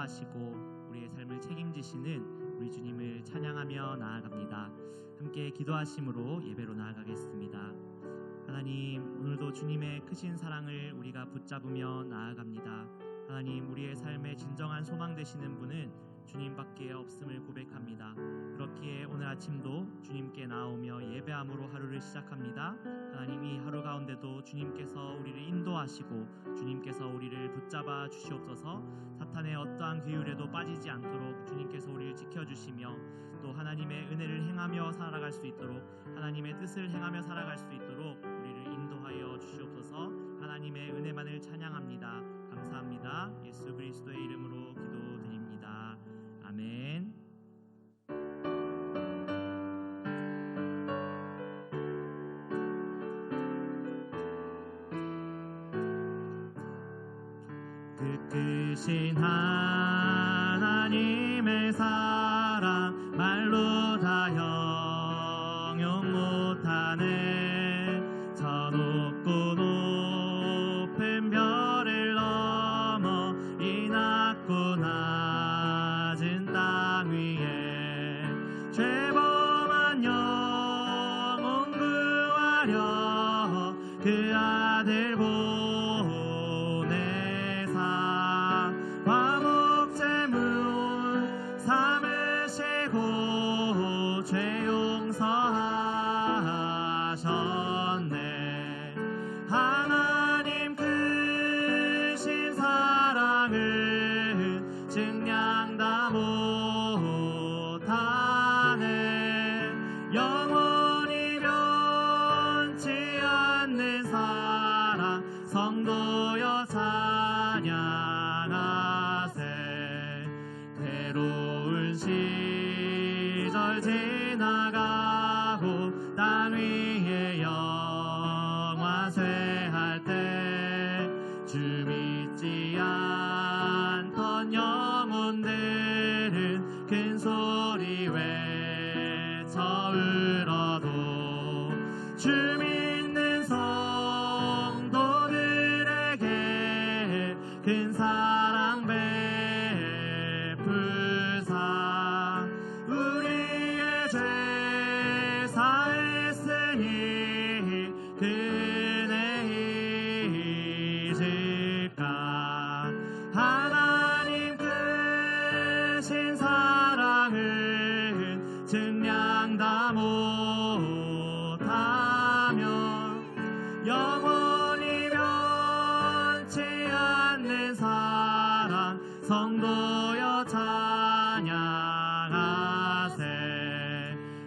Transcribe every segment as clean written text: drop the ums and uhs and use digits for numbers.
인도하시고 우리의 삶을 책임지시는 우리 주님을 찬양하며 나아갑니다. 함께 기도하심으로 예배로 나아가겠습니다. 하나님, 오늘도 주님의 크신 사랑을 우리가 붙잡으며 나아갑니다. 하나님, 우리의 삶의 진정한 소망 되시는 분은 주님밖에 없음을 고백합니다. 그렇기에 오늘 아침도 주님께 나오며 예배함으로 하루를 시작합니다. 하나님, 이 하루 가운데도 주님께서 우리를 인도하시고 주님께서 우리를 붙잡아 주시옵소서. 사탄의 어떠한 괴율에도 빠지지 않도록 주님께서 우리를 지켜주시며 또 하나님의 은혜를 행하며 살아갈 수 있도록, 하나님의 뜻을 행하며 살아갈 수 있도록 우리를 인도하여 주시옵소서. 하나님의 은혜만을 찬양합니다. 감사합니다. 예수 그리스도의 이름으로 기도드립니다. 아멘. 그 크신 하나님의 사랑 말로 다 형용 못하네. 저 높고 높은 별을 넘어 이 낮고 낮은 땅 위에 죄범한 영혼 구하려 그 아들 보내사 화목제물 삼으시고 죄 용서하셨네. 하나님 크신 사랑을 증량 다 못하네. 영원히 변치 않는 사랑 성도여 찬양하세. 괴로운 시절 지나가고 땅 위에 영화쇠할 때 주 믿지 않던 영혼들은 큰 소리 외쳐 울어도 주 믿는 성도들에게 큰 사랑 베푸사 우리의 죄 사했으니 그 은혜 잊을까. 하나님 크신 사랑은 증량 다 못하며 영원히 변치 않는 사랑 성도여 찬양하세.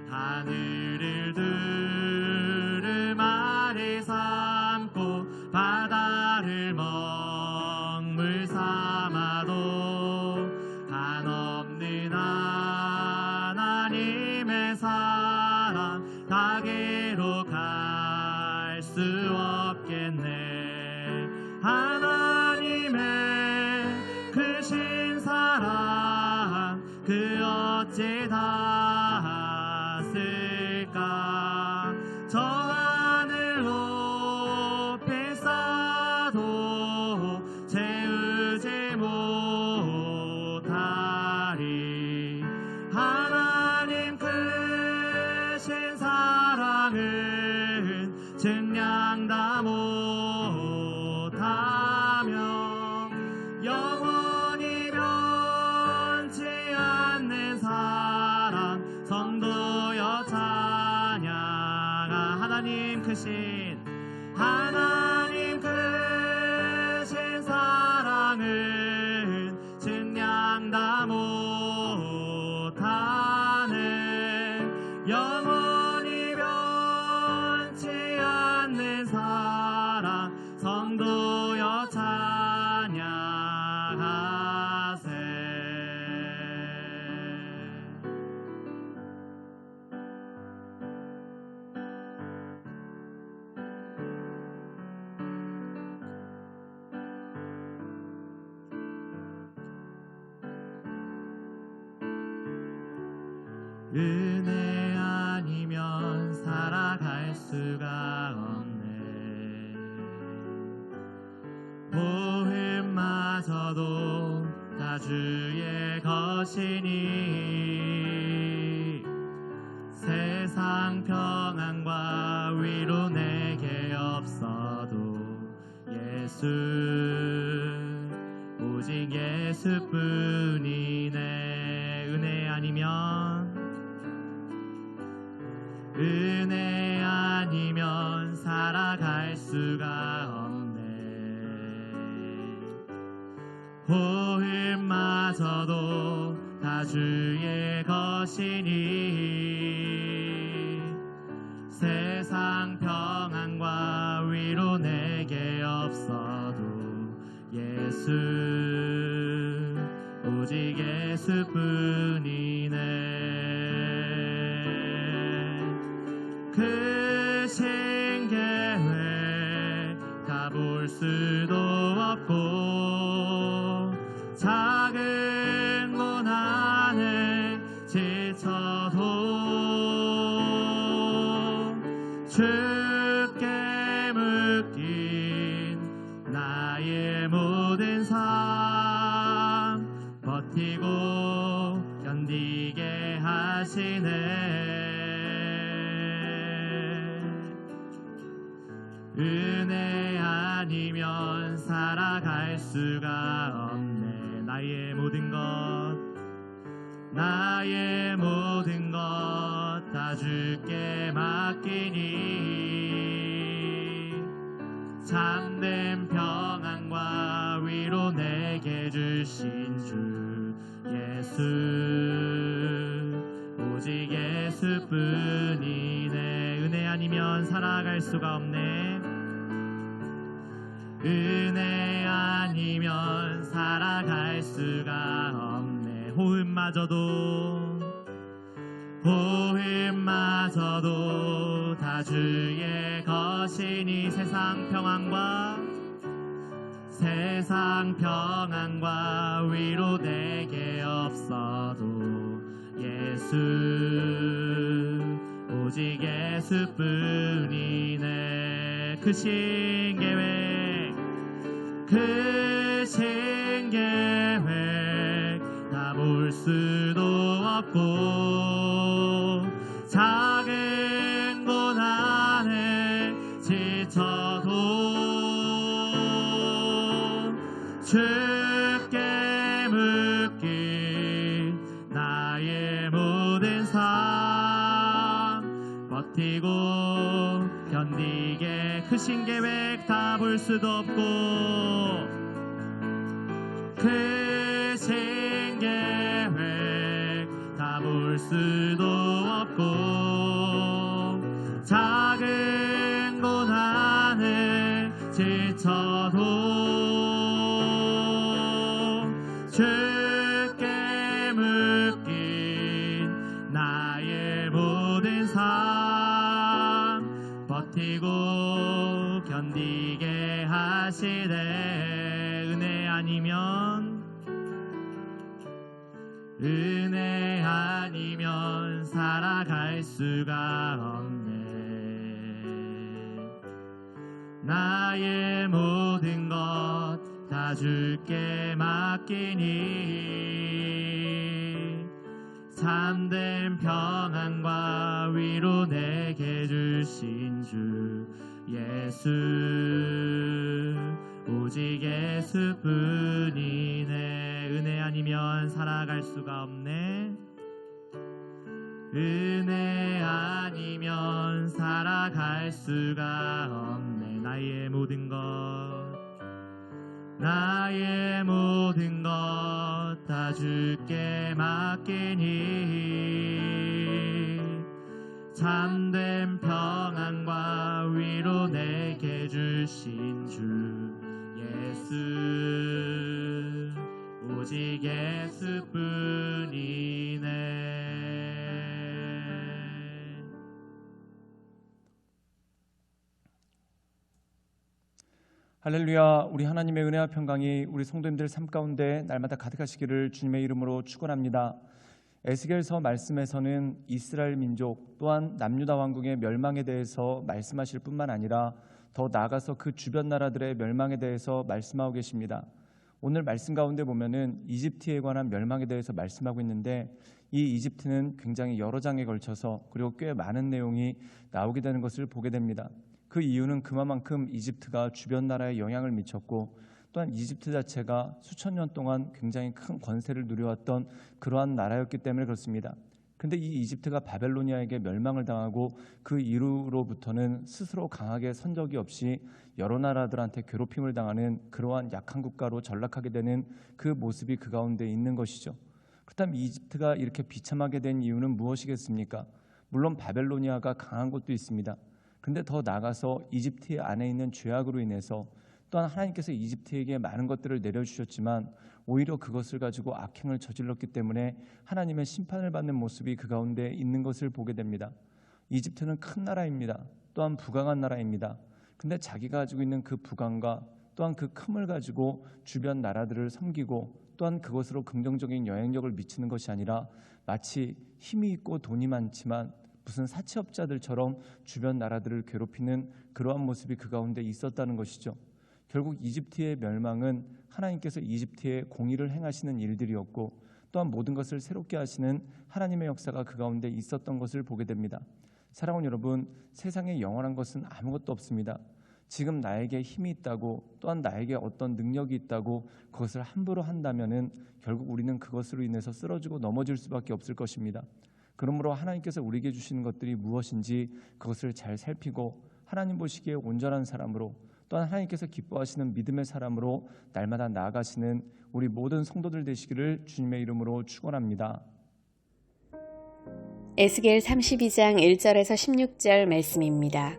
하늘을 두루마리 삼고 바다를 먹물 삼아도 한없는 하나님의 사랑 가게로 갈 수 없겠네. 하나님의 크신 사랑 그 어찌 닿았을까. 저 하늘 높이 쌓아도 채우지 못하리. 하나님 크신 사랑은 증량 다 못하며 영원히 변치 않는 사랑 성도여 찬양하. 하나님 크신 사랑은 증량 다 못하네. 영원히 변치 않는 사랑 성도여 찬양하세. 은혜 아니면 살아갈 수가 없네. 보험마저도 다 다 주의 것이니 세상 평안과 위로 내게 없어도 예수 오직 예수뿐이네. 은혜 아니면 살아갈 수가 없네. 호흡마저도 다 주의 것이니 세상 평안과 위로 내게 없어도 예수 오직 예수뿐이네. 크신 계획 다 볼 수도 없고 작은 고난에 지쳐도 주께 묶인 나의 모든 삶 버티고 견디게 하시네. 은혜 아니면 살아갈 수가 없네. 나의 모든 것 다 주께 맡기니 참된 평안과 위로 내게 주신 주 예수 오직 예수뿐이네. 은혜 아니면 살아갈 수가 없네. 은혜 아니면 살아갈 수가 없네. 호흡마저도 다 주의 것이니 세상 평안과 위로 내게 없어도 예수 오직 예수뿐이네. 크신 계획 다 볼 수도 없고 작은 고난에 지쳐도 주께 묶인 나의 모든 삶 버티고 견디게. 크신 계획 다 볼 수도 없고 크신 계획 다 볼 수도 없고 작은 고난에 지쳐도 주께 묶인 나의 모든 삶 버티고 견디게 하시네. 은혜 아니면 살아갈 수가 없네. 나의 모든 것 다 주께 맡기니 참된 평안과 위로 내게 주신 주 예수 오직 예수뿐이네. 은혜 아니면 살아갈 수가 없네. 은혜 아니면 살아갈 수가 없네. 나의 모든 것 다 주께 맡기니 참된 평안과 위로 내게 주신 주 예수 오직 예수뿐이네. 할렐루야. 우리 하나님의 은혜와 평강이 우리 성도님들 삶 가운데 날마다 가득하시기를 주님의 이름으로 축원합니다. 에스겔서 말씀에서는 이스라엘 민족 또한 남유다 왕국의 멸망에 대해서 말씀하실 뿐만 아니라 더 나아가서 그 주변 나라들의 멸망에 대해서 말씀하고 계십니다. 오늘 말씀 가운데 보면은 이집트에 관한 멸망에 대해서 말씀하고 있는데 이 이집트는 굉장히 여러 장에 걸쳐서 그리고 꽤 많은 내용이 나오게 되는 것을 보게 됩니다. 그 이유는 그만큼 이집트가 주변 나라에 영향을 미쳤고 또한 이집트 자체가 수천 년 동안 굉장히 큰 권세를 누려왔던 그러한 나라였기 때문에 그렇습니다. 근데 이 이집트가 바벨로니아에게 멸망을 당하고 그 이후로부터는 스스로 강하게 선 적이 없이 여러 나라들한테 괴롭힘을 당하는 그러한 약한 국가로 전락하게 되는 그 모습이 그 가운데 있는 것이죠. 그렇다면 이집트가 이렇게 비참하게 된 이유는 무엇이겠습니까? 물론 바벨로니아가 강한 것도 있습니다. 근데 더 나아가서 이집트 안에 있는 죄악으로 인해서 또한 하나님께서 이집트에게 많은 것들을 내려주셨지만 오히려 그것을 가지고 악행을 저질렀기 때문에 하나님의 심판을 받는 모습이 그 가운데 있는 것을 보게 됩니다. 이집트는 큰 나라입니다. 또한 부강한 나라입니다. 근데 자기가 가지고 있는 그 부강과 또한 그 큼을 가지고 주변 나라들을 섬기고 또한 그것으로 긍정적인 영향력을 미치는 것이 아니라 마치 힘이 있고 돈이 많지만 무슨 사채업자들처럼 주변 나라들을 괴롭히는 그러한 모습이 그 가운데 있었다는 것이죠. 결국 이집트의 멸망은 하나님께서 이집트에 공의를 행하시는 일들이었고 또한 모든 것을 새롭게 하시는 하나님의 역사가 그 가운데 있었던 것을 보게 됩니다. 사랑하는 여러분, 세상에 영원한 것은 아무것도 없습니다. 지금 나에게 힘이 있다고 또한 나에게 어떤 능력이 있다고 그것을 함부로 한다면은 결국 우리는 그것으로 인해서 쓰러지고 넘어질 수밖에 없을 것입니다. 그러므로 하나님께서 우리에게 주시는 것들이 무엇인지 그것을 잘 살피고 하나님 보시기에 온전한 사람으로 또한 하나님께서 기뻐하시는 믿음의 사람으로 날마다 나아가시는 우리 모든 성도들 되시기를 주님의 이름으로 축원합니다. 에스겔 32장 1절에서 16절 말씀입니다.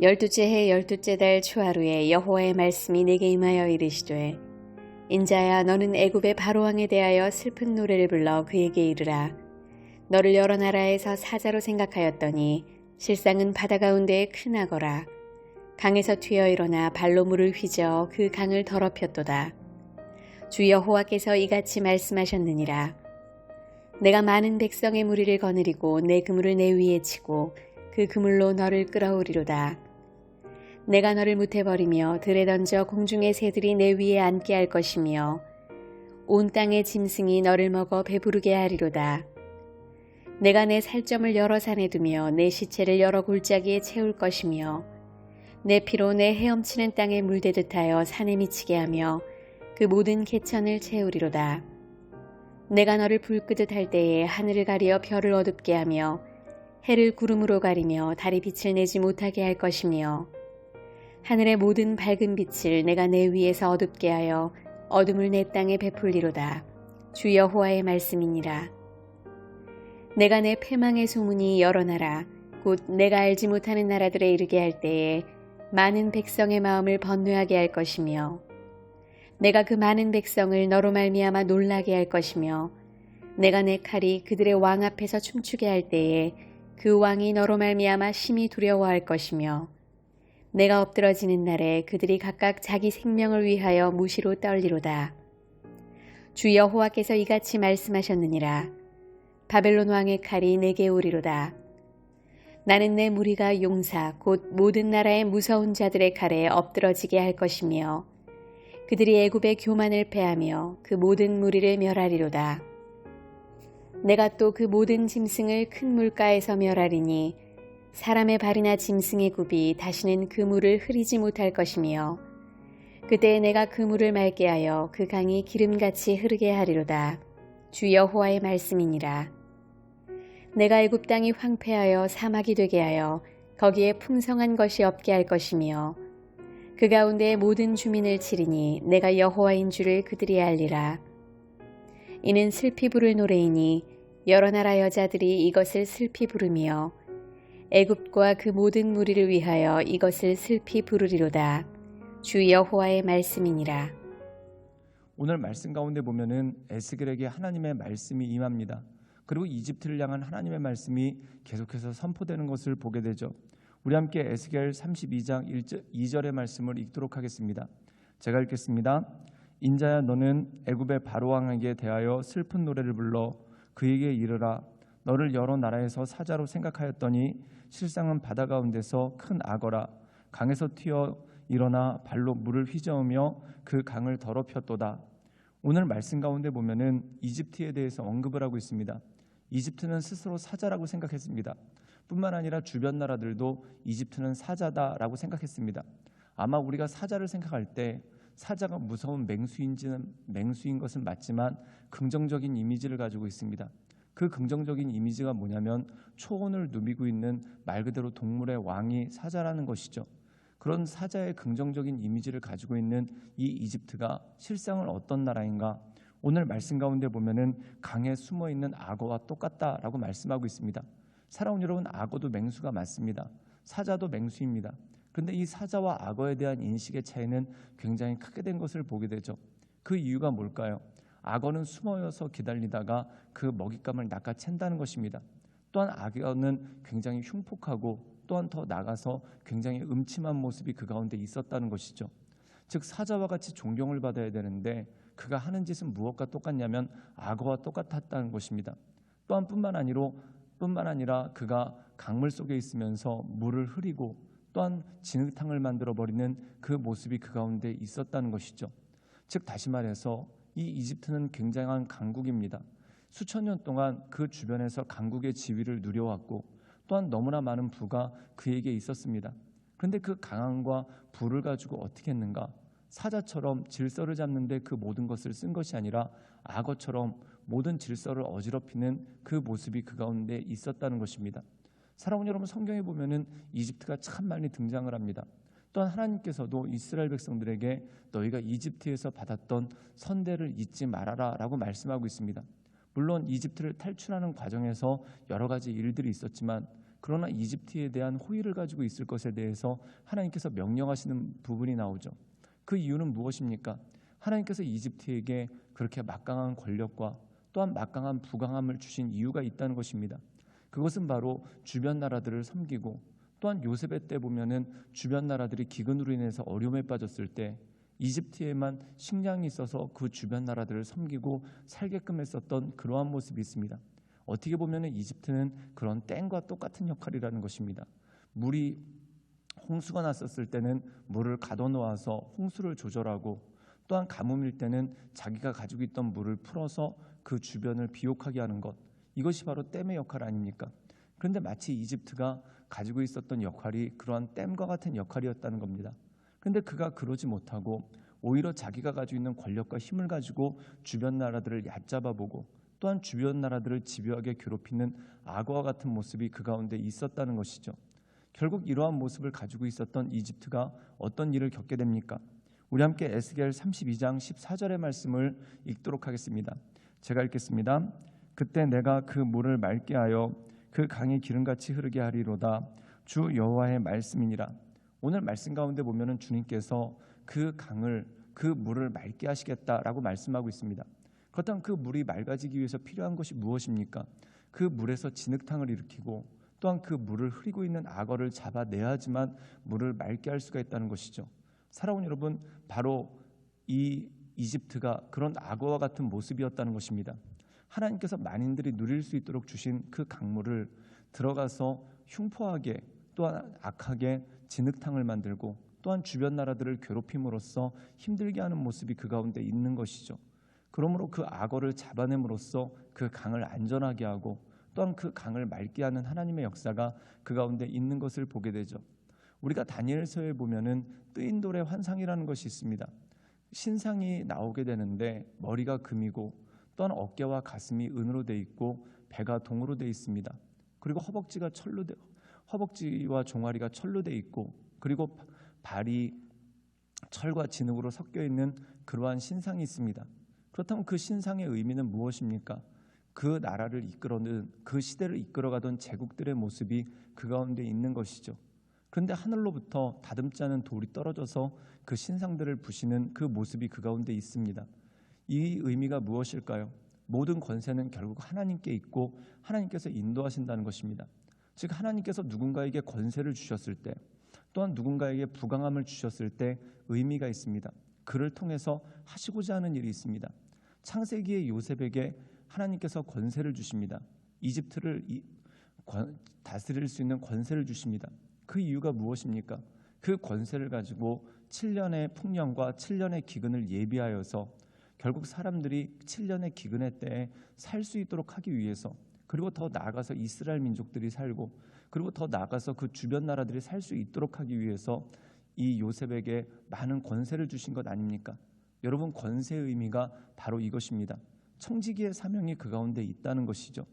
12째 해 12째 달 초하루에 여호와의 말씀이 내게 임하여 이르시되 인자야 너는 애굽의 바로왕에 대하여 슬픈 노래를 불러 그에게 이르라. 너를 여러 나라에서 사자로 생각하였더니 실상은 바다 가운데에 큰 악어라. 강에서 튀어 일어나 발로 물을 휘저어 그 강을 더럽혔도다. 주 여호와께서 이같이 말씀하셨느니라. 내가 많은 백성의 무리를 거느리고 내 그물을 내 위에 치고 그 그물로 너를 끌어오리로다. 내가 너를 무태버리며 들에 던져 공중의 새들이 내 위에 앉게 할 것이며 온 땅의 짐승이 너를 먹어 배부르게 하리로다. 내가 내 살점을 여러 산에 두며 내 시체를 여러 골짜기에 채울 것이며 내 피로 내 헤엄치는 땅에 물대듯 하여 산에 미치게 하며 그 모든 개천을 채우리로다. 내가 너를 불 끄듯 할 때에 하늘을 가리어 별을 어둡게 하며 해를 구름으로 가리며 달이 빛을 내지 못하게 할 것이며 하늘의 모든 밝은 빛을 내가 내 위에서 어둡게 하여 어둠을 내 땅에 베풀리로다. 주 여호와의 말씀이니라. 내가 내 패망의 소문이 여러 나라 곧 내가 알지 못하는 나라들에 이르게 할 때에 많은 백성의 마음을 번뇌하게 할 것이며 내가 그 많은 백성을 너로 말미암아 놀라게 할 것이며 내가 내 칼이 그들의 왕 앞에서 춤추게 할 때에 그 왕이 너로 말미암아 심히 두려워할 것이며 내가 엎드러지는 날에 그들이 각각 자기 생명을 위하여 무시로 떨리로다. 주 여호와께서 이같이 말씀하셨느니라. 바벨론 왕의 칼이 내게 오리로다. 나는 내 무리가 용사 곧 모든 나라의 무서운 자들의 칼에 엎드러지게 할 것이며 그들이 애굽의 교만을 패하며 그 모든 무리를 멸하리로다. 내가 또 그 모든 짐승을 큰 물가에서 멸하리니 사람의 발이나 짐승의 굽이 다시는 그 물을 흐리지 못할 것이며 그때 내가 그 물을 맑게 하여 그 강이 기름같이 흐르게 하리로다. 주 여호와의 말씀이니라. 내가 애굽 땅이 황폐하여 사막이 되게 하여 거기에 풍성한 것이 없게 할 것이며 그 가운데의 모든 주민을 치리니 내가 여호와인 줄을 그들이 알리라. 이는 슬피 부를 노래이니 여러 나라 여자들이 이것을 슬피 부르며 애굽과 그 모든 무리를 위하여 이것을 슬피 부르리로다. 주 여호와의 말씀이니라. 오늘 말씀 가운데 보면은 에스겔에게 하나님의 말씀이 임합니다. 그리고 이집트를 향한 하나님의 말씀이 계속해서 선포되는 것을 보게 되죠. 우리 함께 에스겔 32장 2절의 말씀을 읽도록 하겠습니다. 제가 읽겠습니다. 인자야 너는 애굽의 바로왕에게 대하여 슬픈 노래를 불러 그에게 이르라. 너를 여러 나라에서 사자로 생각하였더니 실상은 바다 가운데서 큰 악어라. 강에서 튀어 일어나 발로 물을 휘저으며 그 강을 더럽혔도다. 오늘 말씀 가운데 보면은 이집트에 대해서 언급을 하고 있습니다. 이집트는 스스로 사자라고 생각했습니다. 뿐만 아니라 주변 나라들도 이집트는 사자다라고 생각했습니다. 아마 우리가 사자를 생각할 때 사자가 무서운 맹수인 것은 맞지만 긍정적인 이미지를 가지고 있습니다. 그 긍정적인 이미지가 뭐냐면 초원을 누비고 있는 말 그대로 동물의 왕이 사자라는 것이죠. 그런 사자의 긍정적인 이미지를 가지고 있는 이 이집트가 실상은 어떤 나라인가? 오늘 말씀 가운데 보면은 강에 숨어 있는 악어와 똑같다라고 말씀하고 있습니다. 사랑하는 여러분, 악어도 맹수가 맞습니다. 사자도 맹수입니다. 그런데 이 사자와 악어에 대한 인식의 차이는 굉장히 크게 된 것을 보게 되죠. 그 이유가 뭘까요? 악어는 숨어서 기다리다가 그 먹잇감을 낚아챈다는 것입니다. 또한 악어는 굉장히 흉폭하고 또한 더 나가서 굉장히 음침한 모습이 그 가운데 있었다는 것이죠. 즉 사자와 같이 존경을 받아야 되는데 그가 하는 짓은 무엇과 똑같냐면 악어와 똑같았다는 것입니다. 또한 뿐만 아니라 그가 강물 속에 있으면서 물을 흐리고 또한 진흙탕을 만들어버리는 그 모습이 그 가운데 있었다는 것이죠. 즉 다시 말해서 이 이집트는 굉장한 강국입니다. 수천 년 동안 그 주변에서 강국의 지위를 누려왔고 또한 너무나 많은 부가 그에게 있었습니다. 그런데 그 강함과 부를 가지고 어떻게 했는가? 사자처럼 질서를 잡는 데 그 모든 것을 쓴 것이 아니라 악어처럼 모든 질서를 어지럽히는 그 모습이 그 가운데 있었다는 것입니다. 사랑하는 여러분, 성경에 보면은 이집트가 참 많이 등장을 합니다. 또한 하나님께서도 이스라엘 백성들에게 너희가 이집트에서 받았던 선대를 잊지 말아라 라고 말씀하고 있습니다. 물론 이집트를 탈출하는 과정에서 여러 가지 일들이 있었지만 그러나 이집트에 대한 호의를 가지고 있을 것에 대해서 하나님께서 명령하시는 부분이 나오죠. 그 이유는 무엇입니까? 하나님께서 이집트에게 그렇게 막강한 권력과 또한 막강한 부강함을 주신 이유가 있다는 것입니다. 그것은 바로 주변 나라들을 섬기고 또한 요셉의 때 보면은 주변 나라들이 기근으로 인해서 어려움에 빠졌을 때 이집트에만 식량이 있어서 그 주변 나라들을 섬기고 살게끔 했었던 그러한 모습이 있습니다. 어떻게 보면은 이집트는 그런 댐과 똑같은 역할이라는 것입니다. 물이 홍수가 났었을 때는 물을 가둬놓아서 홍수를 조절하고 또한 가뭄일 때는 자기가 가지고 있던 물을 풀어서 그 주변을 비옥하게 하는 것, 이것이 바로 댐의 역할 아닙니까? 그런데 마치 이집트가 가지고 있었던 역할이 그러한 댐과 같은 역할이었다는 겁니다. 그런데 그가 그러지 못하고 오히려 자기가 가지고 있는 권력과 힘을 가지고 주변 나라들을 얕잡아보고 또한 주변 나라들을 집요하게 괴롭히는 악어와 같은 모습이 그 가운데 있었다는 것이죠. 결국 이러한 모습을 가지고 있었던 이집트가 어떤 일을 겪게 됩니까? 우리 함께 에스겔 32장 14절의 말씀을 읽도록 하겠습니다. 제가 읽겠습니다. 그때 내가 그 물을 맑게 하여 그 강이 기름같이 흐르게 하리로다. 주 여호와의 말씀이니라. 오늘 말씀 가운데 보면은 주님께서 그 강을, 그 물을 맑게 하시겠다라고 말씀하고 있습니다. 그렇다면 그 물이 맑아지기 위해서 필요한 것이 무엇입니까? 그 물에서 진흙탕을 일으키고 또한 그 물을 흐리고 있는 악어를 잡아내야지만 물을 맑게 할 수가 있다는 것이죠. 사랑하는 여러분, 바로 이 이집트가 그런 악어와 같은 모습이었다는 것입니다. 하나님께서 만인들이 누릴 수 있도록 주신 그 강물을 들어가서 흉포하게 또한 악하게 진흙탕을 만들고 또한 주변 나라들을 괴롭힘으로써 힘들게 하는 모습이 그 가운데 있는 것이죠. 그러므로 그 악어를 잡아냄으로써 그 강을 안전하게 하고 또한 그 강을 맑게 하는 하나님의 역사가 그 가운데 있는 것을 보게 되죠. 우리가 다니엘서에 보면은 뜨인 돌의 환상이라는 것이 있습니다. 신상이 나오게 되는데 머리가 금이고 또한 어깨와 가슴이 은으로 돼 있고 배가 동으로 돼 있습니다. 그리고 허벅지와 종아리가 철로 돼 있고 그리고 발이 철과 진흙으로 섞여 있는 그러한 신상이 있습니다. 그렇다면 그 신상의 의미는 무엇입니까? 그 나라를 이끌어는 그 시대를 이끌어가던 제국들의 모습이 그 가운데 있는 것이죠. 그런데 하늘로부터 다듬지 않은 돌이 떨어져서 그 신상들을 부시는 그 모습이 그 가운데 있습니다. 이 의미가 무엇일까요? 모든 권세는 결국 하나님께 있고 하나님께서 인도하신다는 것입니다. 즉 하나님께서 누군가에게 권세를 주셨을 때 또한 누군가에게 부강함을 주셨을 때 의미가 있습니다. 그를 통해서 하시고자 하는 일이 있습니다. 창세기의 요셉에게 하나님께서 권세를 주십니다. 이집트를 다스릴 수 있는 권세를 주십니다. 그 이유가 무엇입니까? 그 권세를 가지고 7년의 풍년과 7년의 기근을 예비하여서 결국 사람들이 7년의 기근의 때에 살 수 있도록 하기 위해서, 그리고 더 나아가서 이스라엘 민족들이 살고, 그리고 더 나아가서 그 주변 나라들이 살 수 있도록 하기 위해서 이 요셉에게 많은 권세를 주신 것 아닙니까? 여러분, 권세의 의미가 바로 이것입니다. 청지기의 사명이 그 가운데 있다는 것이죠.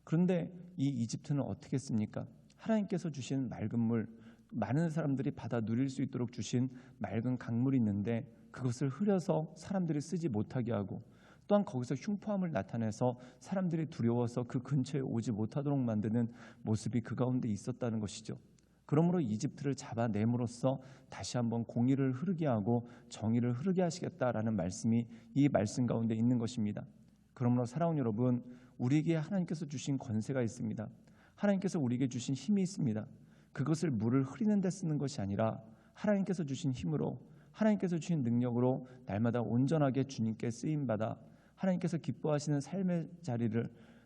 그런데 이 이집트는 어떻게 했습니까? 하나님께서 주신 맑은 물, 많은 사람들이 받아 누릴 수 있도록 주신 맑은 강물이 있는데 그것을 흐려서 사람들이 쓰지 못하게 하고, 또한 거기서 흉포함을 나타내서 사람들이 두려워서 그 근처에 오지 못하도록 만드는 모습이 그 가운데 있었다는 것이죠. 그러므로 이집트를 잡아냄으로써 다시 한번 공의를 흐르게 하고 정의를 흐르게 하시겠다라는 말씀이 이 말씀 가운데 있는 것입니다. 그러므로 사랑하는 여러분, 우리에게 하나님께서 주신 권세가 있습니다. 하나님께서 우리에게 주신 힘이 있습니다. 그것을 물을 흐리는 데 쓰는 것이 아니라 하나님께서 주신 힘으로, 하나님께서 주신 능력으로 날마다 온전하게 주님께 쓰임받아 하나님께서 기뻐하시는 삶의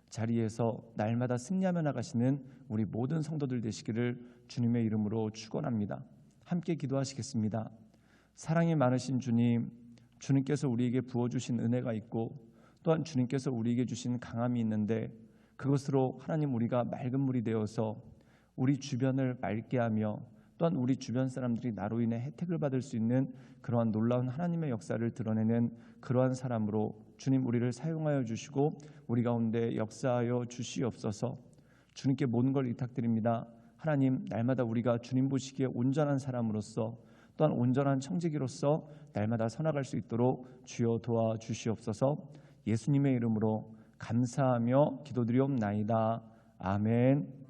자리에서 날마다 승리하며 나가시는 우리 모든 성도들 되시기를 주님의 이름으로 축원합니다. 함께 기도하시겠습니다. 사랑이 많으신 주님, 주님께서 우리에게 부어주신 은혜가 있고 또한 주님께서 우리에게 주신 강함이 있는데 그것으로 하나님 우리가 맑은 물이 되어서 우리 주변을 맑게 하며 또한 우리 주변 사람들이 나로 인해 혜택을 받을 수 있는 그러한 놀라운 하나님의 역사를 드러내는 그러한 사람으로 주님 우리를 사용하여 주시고 우리 가운데 역사하여 주시옵소서. 주님께 모든 걸 의탁드립니다. 하나님, 날마다 우리가 주님 보시기에 온전한 사람으로서 또한 온전한 청지기로서 날마다 서나갈 수 있도록 주여 도와주시옵소서. 예수님의 이름으로 감사하며 기도드리옵나이다. 아멘.